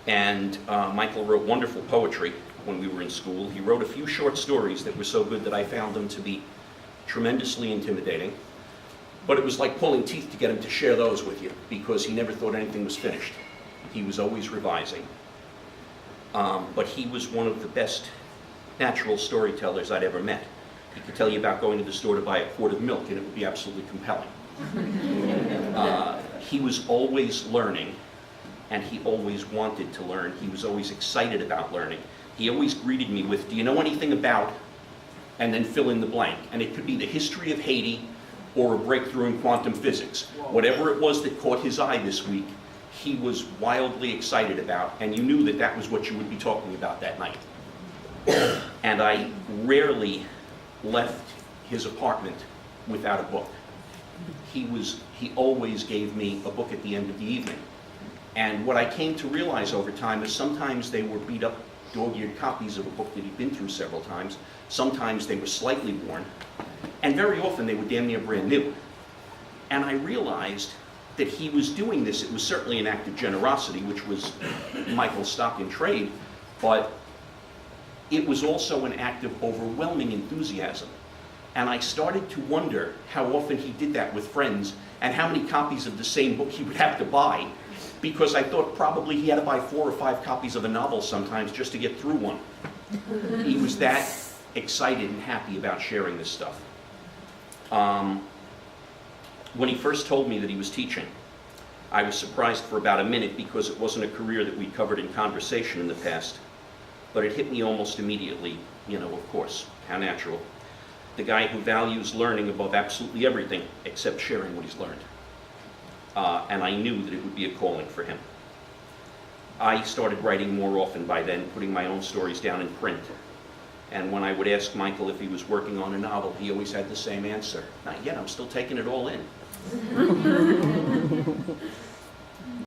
And Michael wrote wonderful poetry when we were in school. He wrote a few short stories that were so good that I found them to be tremendously intimidating. But it was like pulling teeth to get him to share those with you, because he never thought anything was finished. He was always revising. But he was one of the best natural storytellers I'd ever met. He could tell you about going to the store to buy a quart of milk, and it would be absolutely compelling. He was always learning, and he always wanted to learn. He was always excited about learning. He always greeted me with, "Do you know anything about," and then fill in the blank. And it could be the history of Haiti or a breakthrough in quantum physics. Whatever it was that caught his eye this week, he was wildly excited about, and you knew that that was what you would be talking about that night. And I rarely left his apartment without a book. He always gave me a book at the end of the evening. And what I came to realize over time is sometimes they were beat up, dog-eared copies of a book that he'd been through several times. Sometimes they were slightly worn. And very often they were damn near brand new. And I realized that he was doing this. It was certainly an act of generosity, which was Michael's stock in trade, but it was also an act of overwhelming enthusiasm. And I started to wonder how often he did that with friends and how many copies of the same book he would have to buy, because I thought probably he had to buy 4 or 5 copies of a novel sometimes just to get through one. He was that excited and happy about sharing this stuff. When he first told me that he was teaching, I was surprised for about a minute, because it wasn't a career that we'd covered in conversation in the past. But it hit me almost immediately, of course, how natural. The guy who values learning above absolutely everything except sharing what he's learned. And I knew that it would be a calling for him. I started writing more often by then, putting my own stories down in print. And when I would ask Michael if he was working on a novel, he always had the same answer: "Not yet, I'm still taking it all in."